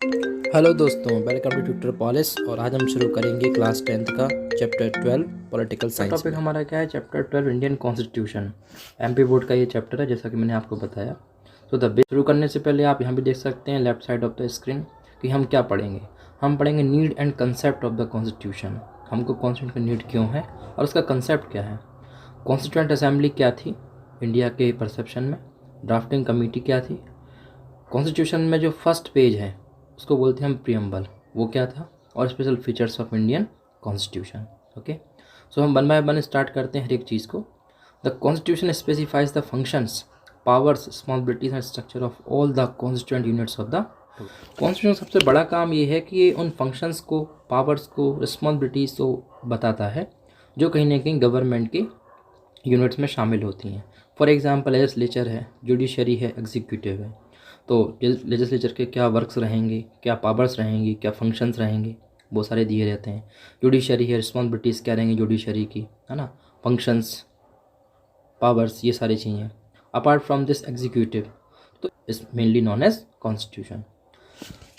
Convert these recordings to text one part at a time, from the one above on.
Hello दोस्तों, welcome to tutor polish. और आज हम शुरू करेंगे क्लास 10th का चैप्टर 12 पॉलिटिकल साइंस। टॉपिक हमारा क्या है? Chapter 12 Indian constitution. MP board का ये चैप्टर है, जैसा कि मैंने आपको बताया। तो शुरू करने से पहले आप यहाँ भी देख सकते हैं left side of the screen कि हम क्या पढ़ेंगे। हम पढ़ेंगे need and concept of the constitution. हमको कॉन्स्टिट्यूशन का नीड क्यों है और उसका कंसेप्ट क्या है। कॉन्स्टिट्यूएंट असेंबली क्या थी इंडिया के परसेप्शन में। ड्राफ्टिंग कमेटी क्या थी। कॉन्स्टिट्यूशन में जो फर्स्ट पेज है उसको बोलते हैं हम प्रियम्बल, वो क्या था। और special features of Indian constitution. Okay, so हम वन बाय वन स्टार्ट करते हैं हर एक चीज़ को। The constitution specifies the functions, powers, responsibilities and structure of all the constituent units of the constitution. सबसे बड़ा काम ये है कि ये उन फंक्शंस को, पावर्स को, रिस्पॉन्सिबिलिटीज को बताता है जो कहीं ना कहीं गवर्नमेंट के यूनिट्स में शामिल होती हैं। फॉर एग्जांपल लेजिस्लेचर है, जुडिशरी है, एग्जीक्यूटिव है। तो लेजिस्लेचर के क्या वर्क्स रहेंगे, क्या पावर्स रहेंगी, क्या फंक्शंस रहेंगे, वो सारे दिए रहते हैं। जुडिशरी है, रिस्पॉन्सिबिलिटीज़ क्या रहेंगी जुडिशरी की, है ना, फंक्शंस, पावर्स, ये सारी चीज़ें। अपार्ट फ्रॉम दिस एग्जीक्यूटिव, तो इस mainly known as constitution.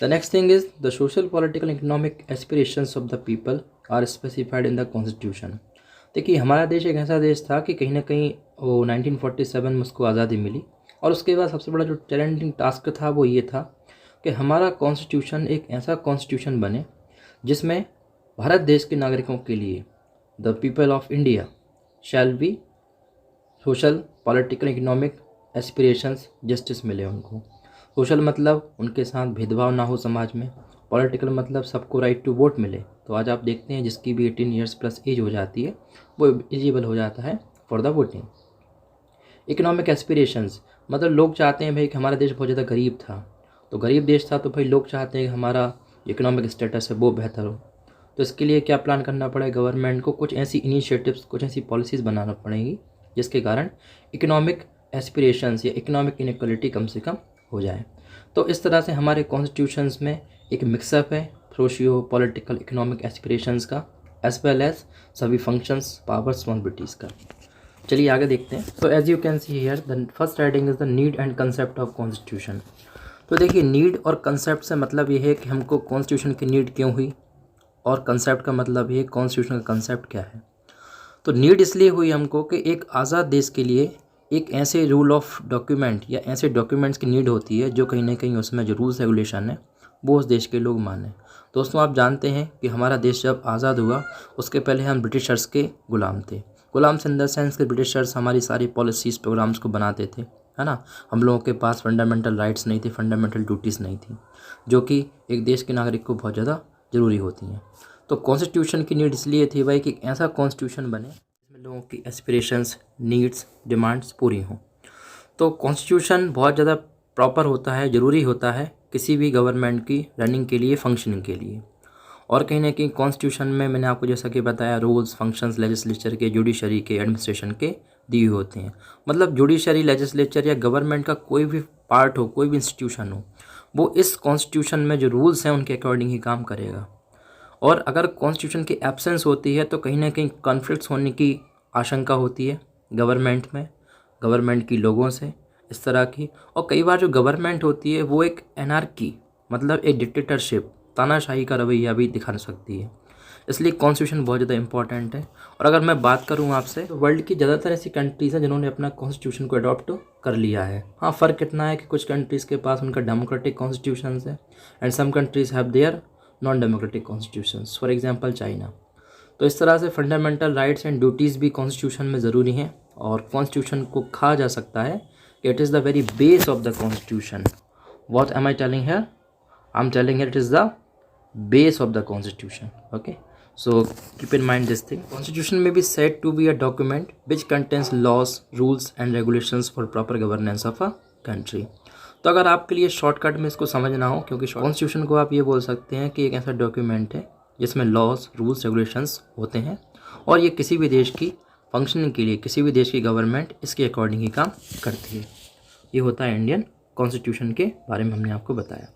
The next thing is the social, political, economic aspirations of the people are specified in the constitution. देखिए, हमारा देश एक ऐसा देश था कि कहीं ना कहीं वो 1947 में उसको आज़ादी मिली। और उसके बाद सबसे बड़ा जो चैलेंजिंग टास्क था वो ये था कि हमारा कॉन्स्टिट्यूशन एक ऐसा कॉन्स्टिट्यूशन बने जिसमें भारत देश के नागरिकों के लिए the people of India shall be social, political, economic aspirations, justice मिले उनको। सोशल मतलब उनके साथ भेदभाव ना हो समाज में। पॉलिटिकल मतलब सबको राइट टू वोट मिले। तो आज आप देखते हैं जिसकी भी 18 ईयर्स प्लस एज हो जाती है वो एलिजिबल हो जाता है for the voting. Economic aspirations मतलब लोग चाहते हैं भाई कि हमारा देश बहुत ज़्यादा गरीब था, तो गरीब देश था तो भाई लोग चाहते हैं कि हमारा इकोनॉमिक स्टेटस है वो बेहतर हो। तो इसके लिए क्या प्लान करना पड़ेगा गवर्नमेंट को? कुछ ऐसी इनिशिएटिव्स, कुछ ऐसी पॉलिसीज़ बनाना पड़ेगी जिसके कारण इकोनॉमिक एस्पिरेशंस या इकोनॉमिक इनइक्वालिटी कम से कम हो जाए। तो इस तरह से हमारे कॉन्स्टिट्यूशंस में एक मिक्सअप है सोशियो पॉलिटिकल इकोनॉमिक एस्पिरेशंस का, एज वेल एज सभी फंक्शंस, पावर, रिस्पॉन्सिबिलिटीज़ का। चलिए आगे देखते हैं। तो as you can see here the first writing is the need and concept of constitution. तो देखिए, नीड और कंसेप्ट से मतलब ये है कि हमको कॉन्स्टिट्यूशन की नीड क्यों हुई, और कंसेप्ट का मतलब ये कॉन्स्टिट्यूशन का कंसेप्ट क्या है। तो नीड इसलिए हुई हमको कि एक आज़ाद देश के लिए एक ऐसे रूल ऑफ डॉक्यूमेंट या ऐसे डॉक्यूमेंट्स की नीड होती है जो कहीं ना कहीं उसमें जो रूल्स रेगुलेशन है वो उस देश के लोग माने। दोस्तों, आप जानते हैं कि हमारा देश जब आज़ाद हुआ उसके पहले हम ब्रिटिशर्स के गुलाम थे। गुलाम इन द सेंस के ब्रिटिशर्स हमारी सारी पॉलिसीज़, प्रोग्राम्स को बनाते थे, है ना। हम लोगों के पास फंडामेंटल राइट्स नहीं थे, फंडामेंटल ड्यूटीज़ नहीं थी, जो कि एक देश के नागरिक को बहुत ज़्यादा ज़रूरी होती हैं। तो कॉन्स्टिट्यूशन की नीड इसलिए थी भाई कि ऐसा कॉन्स्टिट्यूशन बने जिसमें लोगों की एस्पिरेशंस, नीड्स, डिमांड्स पूरी हों। तो कॉन्स्टिट्यूशन बहुत ज़्यादा प्रॉपर होता है, ज़रूरी होता है किसी भी गवर्नमेंट की रनिंग के लिए, फंक्शनिंग के लिए। और कहीं ना कहीं कॉन्स्टिट्यूशन में मैंने आपको जैसा कि बताया रूल्स, फंक्शंस लेजिस्लेचर के, जुडिशरी के, एडमिनिस्ट्रेशन के दिए होते हैं। मतलब जुडिशरी, लेजिस्लेचर या गवर्नमेंट का कोई भी पार्ट हो, कोई भी इंस्टीट्यूशन हो, वो इस कॉन्स्टिट्यूशन में जो रूल्स हैं उनके अकॉर्डिंग ही काम करेगा। और अगर कॉन्स्टिट्यूशन की एब्सेंस होती है तो कहीं ना कहीं कॉन्फ्लिक्ट्स होने की आशंका होती है गवर्नमेंट में, गवर्नमेंट की लोगों से, इस तरह की। और कई बार जो गवर्नमेंट होती है वो एक एनार्की, मतलब एक डिक्टेटरशिप, तानाशाही का रवैया भी दिखा सकती है। इसलिए कॉन्स्टिट्यूशन बहुत ज़्यादा इंपॉर्टेंट है। और अगर मैं बात करूँ आपसे, तो वर्ल्ड की ज़्यादातर ऐसी कंट्रीज़ हैं जिन्होंने अपना कॉन्स्टिट्यूशन को अडॉप्ट कर लिया है। हाँ, फ़र्क इतना है कि कुछ कंट्रीज़ के पास उनका डेमोक्रेटिक कॉन्स्टिट्यूशन है and some countries have their non democratic constitutions, for example China. तो इस तरह से फंडामेंटल राइट्स एंड ड्यूटीज़ भी कॉन्स्टिट्यूशन में ज़रूरी हैं। और कॉन्स्टिट्यूशन को कहा जा सकता है कि it is the very base of the constitution. What am I telling here? I am telling here it is the base of the constitution. Okay, so keep in mind this thing. Constitution may be said to be a document which contains laws, rules and regulations for proper governance of a country. तो अगर आपके लिए shortcut में इसको समझना हो, क्योंकि constitution को आप ये बोल सकते हैं कि एक ऐसा डॉक्यूमेंट है जिसमें लॉज, रूल्स, रेगुलेशंस होते हैं और ये किसी भी देश की फंक्शनिंग के लिए, किसी भी देश की गवर्नमेंट इसके अकॉर्डिंग ही काम करती है। ये होता है इंडियन कॉन्स्टिट्यूशन के बारे में हमने आपको बताया।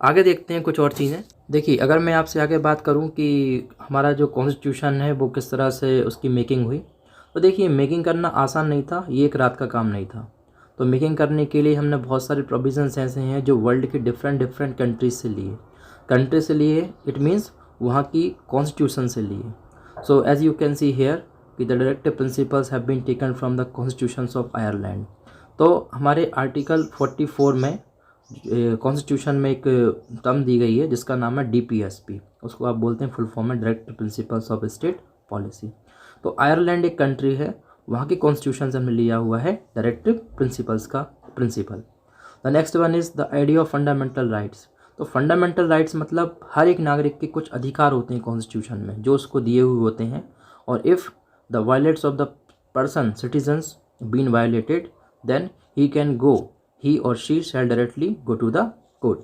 आगे देखते हैं कुछ और चीज़ें। देखिए, अगर मैं आपसे आगे बात करूं कि हमारा जो कॉन्स्टिट्यूशन है वो किस तरह से उसकी मेकिंग हुई, तो देखिए, मेकिंग करना आसान नहीं था, ये एक रात का काम नहीं था। तो मेकिंग करने के लिए हमने बहुत सारे प्रोविजंस ऐसे हैं जो वर्ल्ड के डिफरेंट कंट्रीज से लिए। कंट्री से लिए इट मीन्स वहाँ की कॉन्स्टिट्यूशन से लिए। So as you can see here कि the directive principles have been taken from the constitutions of Ireland. तो हमारे आर्टिकल 44 में कॉन्स्टिट्यूशन में एक टर्म दी गई है जिसका नाम है DPSP, उसको आप बोलते हैं फुल फॉर्म में directive principles of state policy. तो आयरलैंड एक कंट्री है, वहाँ की कॉन्स्टिट्यूशन से हमने लिया हुआ है डायरेक्टिव प्रिंसिपल्स का principle. The next one is the idea of fundamental rights. तो फंडामेंटल राइट्स मतलब हर एक नागरिक के कुछ अधिकार होते हैं कॉन्स्टिट्यूशन में जो उसको दिए हुए होते हैं, और if the violates of the person citizens been violated then he और she shall directly go to the court.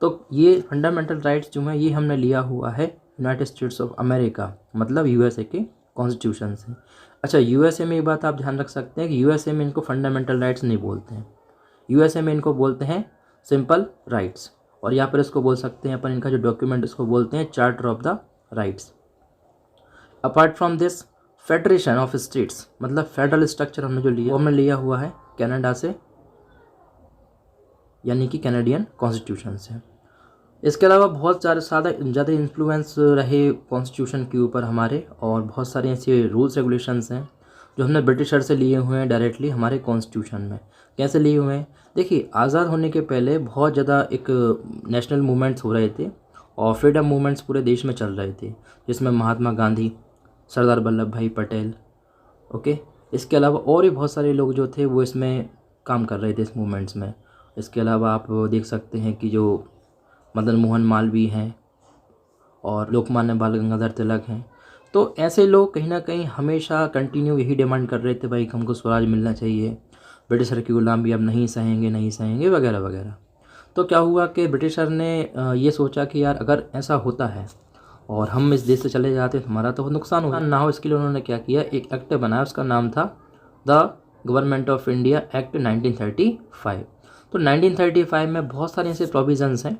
तो ये फंडामेंटल राइट्स जो हैं ये हमने लिया हुआ है यूनाइटेड स्टेट्स ऑफ अमेरिका, मतलब USA के कॉन्स्टिट्यूशन से। अच्छा, USA में ये बात आप ध्यान रख सकते हैं कि USA में इनको फंडामेंटल राइट्स नहीं बोलते हैं, USA में इनको बोलते हैं सिंपल राइट्स, और यहाँ पर इसको बोल सकते हैं अपन, इनका जो डॉक्यूमेंट इसको बोलते हैं charter of the rights. Apart from this federation of states, मतलब फेडरल स्ट्रक्चर हमने जो लिया वो हमने लिया हुआ है कनाडा से, यानी कि कैनेडियन कॉन्स्टिट्यूशन से। इसके अलावा बहुत ज़्यादा इन्फ्लुएंस रहे कॉन्स्टिट्यूशन के ऊपर हमारे, और बहुत सारे ऐसे रूल्स रेगुलेशंस हैं जो हमने ब्रिटिशर से लिए हुए हैं डायरेक्टली हमारे कॉन्स्टिट्यूशन में। कैसे लिए हुए हैं? देखिए, आज़ाद होने के पहले बहुत ज़्यादा एक नेशनल मूवमेंट्स हो रहे थे और फ्रीडम मूवमेंट्स पूरे देश में चल रहे थे, जिसमें महात्मा गांधी, सरदार वल्लभ भाई पटेल, ओके, इसके अलावा और भी बहुत सारे लोग जो थे वो इसमें काम कर रहे थे इस मूवमेंट्स में। इसके अलावा आप देख सकते हैं कि जो मदन मोहन मालवीय हैं और लोकमान्य बाल गंगाधर तिलक हैं, तो ऐसे लोग कहीं ना कहीं हमेशा कंटिन्यू यही डिमांड कर रहे थे भाई हमको स्वराज मिलना चाहिए, ब्रिटिशर की गुलामी अब नहीं सहेंगे वगैरह वगैरह। तो क्या हुआ कि ब्रिटिशर ने ये सोचा कि यार अगर ऐसा होता है और हम इस देश से चले जाते तो हमारा तो नुकसान ना हो, इसके लिए उन्होंने क्या किया, एक एक्ट बनाया, उसका नाम था the government of India act 1935। तो 1935 में बहुत सारे ऐसे प्रोविजंस हैं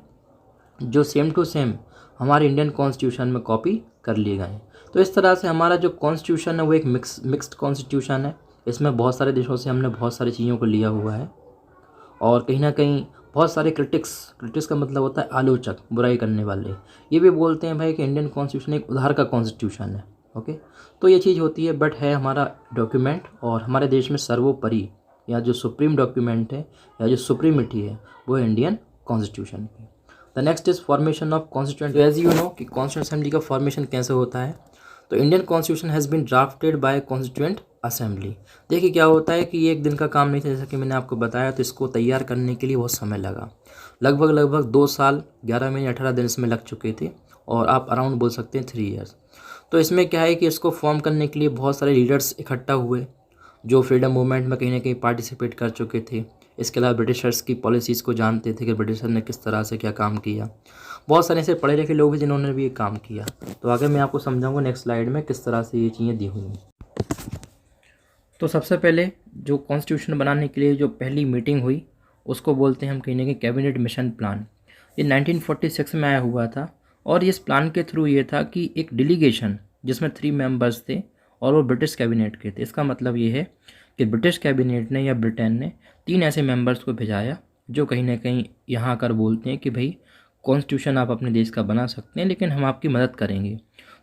जो सेम टू सेम हमारे इंडियन कॉन्स्टिट्यूशन में कॉपी कर लिए गए। तो इस तरह से हमारा जो कॉन्स्टिट्यूशन है वो एक मिक्स्ड कॉन्स्टिट्यूशन है। इसमें बहुत सारे देशों से हमने बहुत सारी चीज़ों को लिया हुआ है, और कहीं ना कहीं बहुत सारे क्रिटिक्स का मतलब होता है आलोचक, बुराई करने वाले, ये भी बोलते हैं भाई कि इंडियन कॉन्स्टिट्यूशन एक उधार का कॉन्स्टिट्यूशन है। ओके, तो ये चीज़ होती है, बट है हमारा डॉक्यूमेंट, और हमारे देश में सर्वोपरि या जो सुप्रीम डॉक्यूमेंट है या जो सुप्रीमिटी है वो है इंडियन कॉन्स्टिट्यूशन की। The next is formation of constituent. As you know कि कॉन्स्टिट्यूंट असेंबली का फॉर्मेशन कैसे होता है, तो Indian constitution has been drafted by constituent assembly. देखिए क्या होता है कि ये एक दिन का काम नहीं था, जैसा कि मैंने आपको बताया, तो इसको तैयार करने के लिए बहुत समय लगा, लगभग 2 साल 11 महीने 18 दिन इसमें लग चुके थे, और आप अराउंड बोल सकते हैं 3 ईयर्स। तो इसमें क्या है कि इसको फॉर्म करने के लिए बहुत सारे लीडर्स इकट्ठा हुए जो फ्रीडम मूवमेंट में कहीं ना कहीं पार्टिसिपेट कर चुके थे। इसके अलावा ब्रिटिशर्स की पॉलिसीज़ को जानते थे कि ब्रिटिशर ने किस तरह से क्या काम किया। बहुत सारे ऐसे पढ़े लिखे लोग हैं जिन्होंने भी ये काम किया। तो आगे मैं आपको समझाऊंगा नेक्स्ट स्लाइड में किस तरह से ये चीज़ें दी हुई हैं। तो सबसे पहले जो कॉन्स्टिट्यूशन बनाने के लिए जो पहली मीटिंग हुई उसको बोलते हैं हम कहीं ना कहीं कैबिनेट मिशन प्लान। ये 1946 में आया हुआ था, और इस प्लान के थ्रू ये था कि एक डेलीगेशन जिसमें 3 मेंबर्स थे और वो ब्रिटिश कैबिनेट के थे। इसका मतलब ये है कि ब्रिटिश कैबिनेट ने या ब्रिटेन ने 3 ऐसे मेंबर्स को भेजाया जो कहीं ना कहीं यहाँ आकर बोलते हैं कि भाई कॉन्स्टिट्यूशन आप अपने देश का बना सकते हैं, लेकिन हम आपकी मदद करेंगे।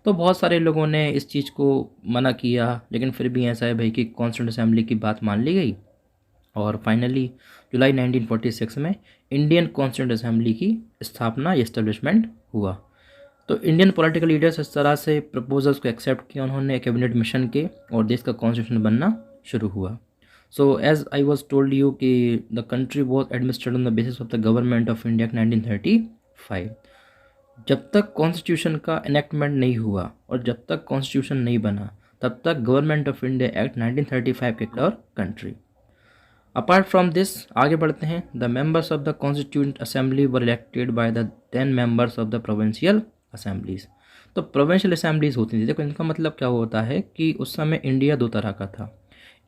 तो बहुत सारे लोगों ने इस चीज़ को मना किया, लेकिन फिर भी ऐसा है भाई कि कॉन्स्टिट्यूंट असेंबली की बात मान ली गई, और फाइनली जुलाई 1946 में इंडियन कॉन्स्टिट्यूंट असेंबली की स्थापना, एस्टेब्लिशमेंट हुआ। तो इंडियन पॉलिटिकल लीडर्स इस तरह से प्रपोजल्स को एक्सेप्ट किया उन्होंने कैबिनेट मिशन के, और देश का कॉन्स्टिट्यूशन बनना शुरू हुआ। So as I was told you कि the country was administered on the basis of the government of India 1935। जब तक कॉन्स्टिट्यूशन का एनेक्टमेंट नहीं हुआ और जब तक कॉन्स्टिट्यूशन नहीं बना, तब तक गवर्नमेंट ऑफ इंडिया एक्ट 1935 के और कंट्री। अपार्ट फ्रॉम दिस आगे बढ़ते हैं। The members of the constituent assembly were elected by the 10 members of the provincial assemblies. तो प्रोविंशियल असेंबलीज होती थी। देखो इनका मतलब क्या होता है कि उस समय इंडिया 2 तरह का था।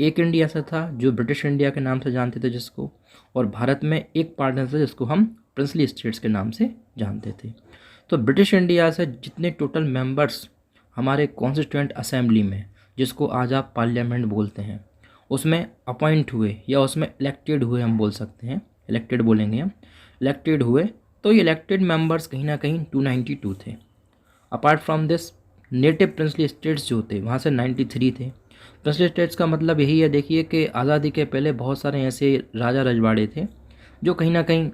एक इंडिया ऐसा था जो ब्रिटिश इंडिया के नाम से जानते थे जिसको, और भारत में एक पार्ट था जिसको हम प्रिंसली स्टेट्स के नाम से जानते थे। तो ब्रिटिश इंडिया से जितने टोटल मेंबर्स हमारे कॉन्स्टिट्यूएंट असेंबली में, जिसको आज आप पार्लियामेंट बोलते हैं, उसमें अपॉइंट हुए या उसमें इलेक्टेड हुए, हम बोल सकते हैं, इलेक्टेड बोलेंगे हम, इलेक्टेड हुए, तो ये इलेक्टेड मेंबर्स कहीं ना कहीं 292 थे। Apart from this native princely states जो थे वहाँ से 93 थे। प्रिंसली स्टेट्स का मतलब यही है, देखिए कि आज़ादी के पहले बहुत सारे ऐसे राजा रजवाड़े थे जो कहीं ना कहीं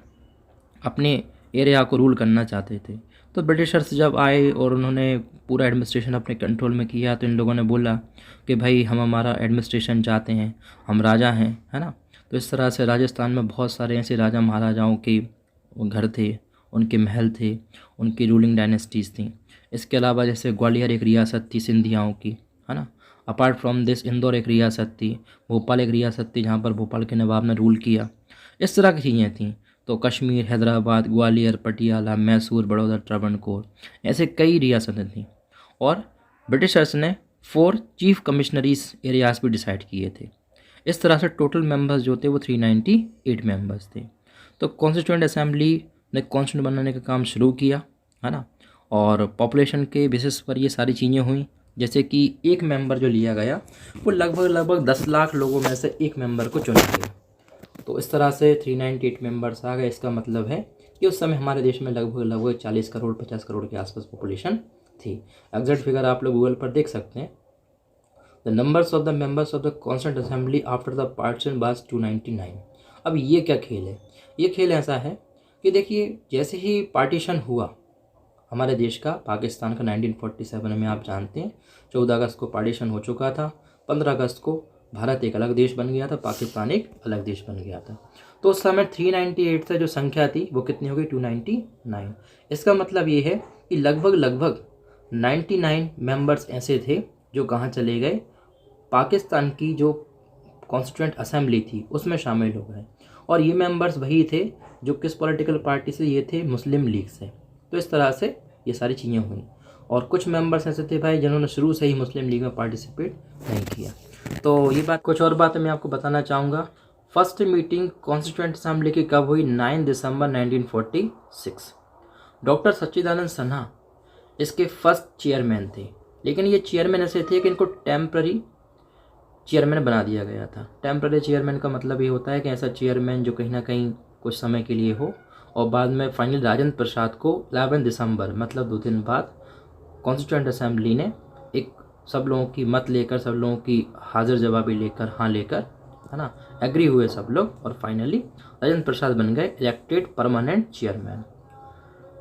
अपने एरिया को रूल करना चाहते थे। तो ब्रिटिशर्स जब आए और उन्होंने पूरा एडमिनिस्ट्रेशन अपने कंट्रोल में किया, तो इन लोगों ने बोला कि भाई हम हमारा एडमिनिस्ट्रेशन चाहते हैं, हम राजा हैं, है ना। तो इस तरह से राजस्थान में बहुत सारे ऐसे राजा महाराजाओं के घर थे, उनके महल थे, उनकी रूलिंग डायनेस्टीज़ थी। इसके अलावा जैसे ग्वालियर एक रियासत थी सिंधियाओं की, है ना। अपार्ट फ्रॉम दिस इंदौर एक रियासत थी, भोपाल एक रियासत थी जहाँ पर भोपाल के नवाब ने रूल किया। इस तरह की चीज़ें थी। तो कश्मीर, हैदराबाद, ग्वालियर, पटियाला, मैसूर, बड़ौदा, त्रावणकोर, ऐसे कई रियासतें थीं। और ब्रिटिशर्स ने 4 चीफ कमिश्नरीज एरियाज भी डिसाइड किए थे। इस तरह से टोटल मेंबर्स जो थे वो 398 मेंबर्स थे। तो कॉन्स्टिट्यूएंट असेंबली ने कॉन्स्टिट्यूंट बनाने का काम शुरू किया, है ना। और पॉपुलेशन के बेसिस पर ये सारी चीज़ें हुई। जैसे कि एक मेंबर जो लिया गया वो लगभग 10 लाख लोगों में से एक मेंबर को चुना गया। तो इस तरह से 398 मेंबर्स आ गए। इसका मतलब है कि उस समय हमारे देश में लगभग 40 करोड़ 50 करोड़ के आसपास पॉपुलेशन थी। एग्जैक्ट फिगर आप लोग गूगल पर देख सकते हैं। The numbers of the members of the constituent assembly after the partition was 299। अब ये क्या खेल है? ये खेल ऐसा है कि देखिए, जैसे ही पार्टीशन हुआ हमारे देश का, पाकिस्तान का 1947 में, आप जानते हैं 14 अगस्त को पार्टीशन हो चुका था। 15 अगस्त को भारत एक अलग देश बन गया था, पाकिस्तान एक अलग देश बन गया था। तो उस समय 398 से जो संख्या थी वो कितनी हो गई? 299। इसका मतलब ये है कि लगभग 99 मेंबर्स ऐसे थे जो कहाँ चले गए, पाकिस्तान की जो कॉन्स्टिट्यूएंट असेंबली थी उसमें शामिल हो गए। और ये मेंबर्स वही थे जो किस पॉलिटिकल पार्टी से? ये थे मुस्लिम लीग से। तो इस तरह से ये सारी चीज़ें हुई। और कुछ मेंबर्स ऐसे थे भाई जिन्होंने शुरू से ही मुस्लिम लीग में पार्टिसिपेट नहीं किया। तो ये बात, कुछ और बातें मैं आपको बताना चाहूँगा। फर्स्ट मीटिंग कॉन्स्टिट्यूएंट असेंबली की कब हुई? 9 दिसंबर 1946। डॉक्टर सच्चिदानंद सिन्हा इसके फर्स्ट चेयरमैन थे। लेकिन ये चेयरमैन ऐसे थे कि इनको टेम्पररी चेयरमैन बना दिया गया था। टेम्पररी चेयरमैन का मतलब ये होता है कि ऐसा चेयरमैन जो कहीं ना कहीं कुछ समय के लिए हो, और बाद में फाइनल राजेंद्र प्रसाद को 11 दिसंबर, मतलब 2 दिन बाद, कॉन्स्टिट्यूएंट असेंबली ने एक सब लोगों की मत लेकर, सब लोगों की हाजिर जवाबी लेकर, हाँ लेकर, है ना, एग्री हुए सब लोग, और फाइनली राजेंद्र प्रसाद बन गए इलेक्टेड परमानेंट चेयरमैन।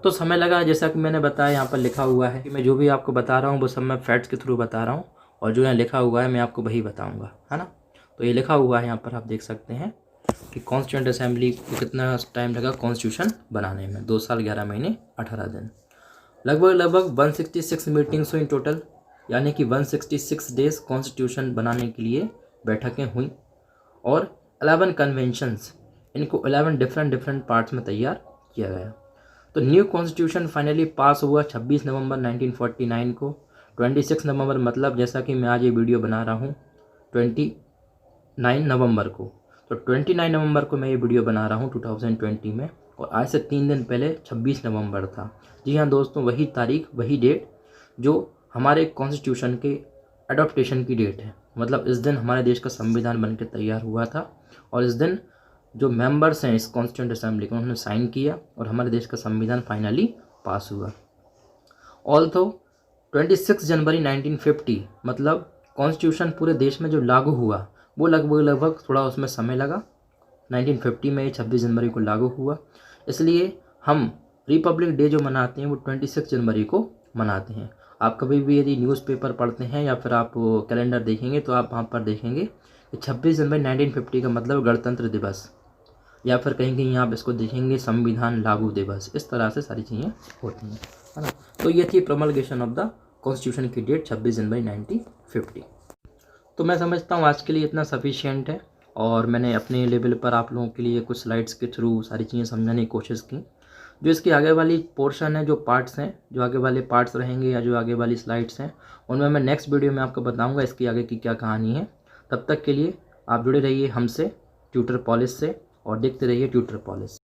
तो समय लगा, जैसा कि मैंने बताया, यहाँ पर लिखा हुआ है कि मैं जो भी आपको बता रहा हूँ वो सब मैं फैक्ट्स के थ्रू बता रहा हूँ, और जो यहाँ लिखा हुआ है मैं आपको वही बताऊँगा, है ना। तो ये लिखा हुआ है यहाँ पर, आप देख सकते हैं कि कॉन्स्टिट्यूएंट असेंबली को कितना टाइम लगा कॉन्स्टिट्यूशन बनाने में? 2 साल 11 महीने 18 दिन। लगभग 166 मीटिंग्स हुई टोटल, यानी कि 166 डेज कॉन्स्टिट्यूशन बनाने के लिए बैठकें हुई। और 11 कन्वेंशंस, इनको 11 डिफरेंट पार्ट्स में तैयार किया गया। तो न्यू कॉन्स्टिट्यूशन फाइनली पास हुआ 26 नवंबर 1949 को। 26 नवंबर मतलब, जैसा कि मैं आज ये वीडियो बना रहा हूँ 29 नवंबर को, तो 29 नवंबर को मैं ये वीडियो बना रहा हूँ 2020 में, और आज से 3 दिन पहले 26 नवंबर था। जी हाँ दोस्तों, वही तारीख, वही डेट जो हमारे कॉन्स्टिट्यूशन के अडॉप्टेशन की डेट है। मतलब इस दिन हमारे देश का संविधान बनकर तैयार हुआ था, और इस दिन जो मेंबर्स हैं इस कॉन्स्टिट्यूएंट असेंबली को, उन्होंने साइन किया और हमारे देश का संविधान फाइनली पास हुआ। ऑल्थो 26 जनवरी 1950, मतलब कॉन्स्टिट्यूशन पूरे देश में जो लागू हुआ वो लगभग थोड़ा उसमें समय लगा। 1950 में 26 जनवरी को लागू हुआ, इसलिए हम रिपब्लिक डे जो मनाते हैं वो 26 जनवरी को मनाते हैं। आप कभी भी यदि न्यूज़पेपर पढ़ते हैं या फिर आप कैलेंडर देखेंगे तो आप वहाँ पर देखेंगे कि 26 जनवरी 1950 का मतलब गणतंत्र दिवस, या फिर कहीं कहीं आप इसको देखेंगे संविधान लागू दिवस। इस तरह से सारी चीज़ें होती हैं, है ना। तो ये थी प्रोमलगेशन ऑफ द कॉन्स्टिट्यूशन की डेट 26 जनवरी 1950। तो मैं समझता हूँ आज के लिए इतना सफिशिएंट है, और मैंने अपने लेवल पर आप लोगों के लिए कुछ स्लाइड्स के थ्रू सारी चीज़ें समझाने की कोशिश की। जो इसकी आगे वाली पोर्शन है, जो पार्ट्स हैं, जो आगे वाले पार्ट्स रहेंगे या जो आगे वाली स्लाइड्स हैं, उनमें मैं नेक्स्ट वीडियो में आपको बताऊँगा इसकी आगे की क्या कहानी है। तब तक के लिए आप जुड़े रहिए हमसे, ट्यूटर पॉलिश से, और देखते रहिए ट्यूटर पॉलिश।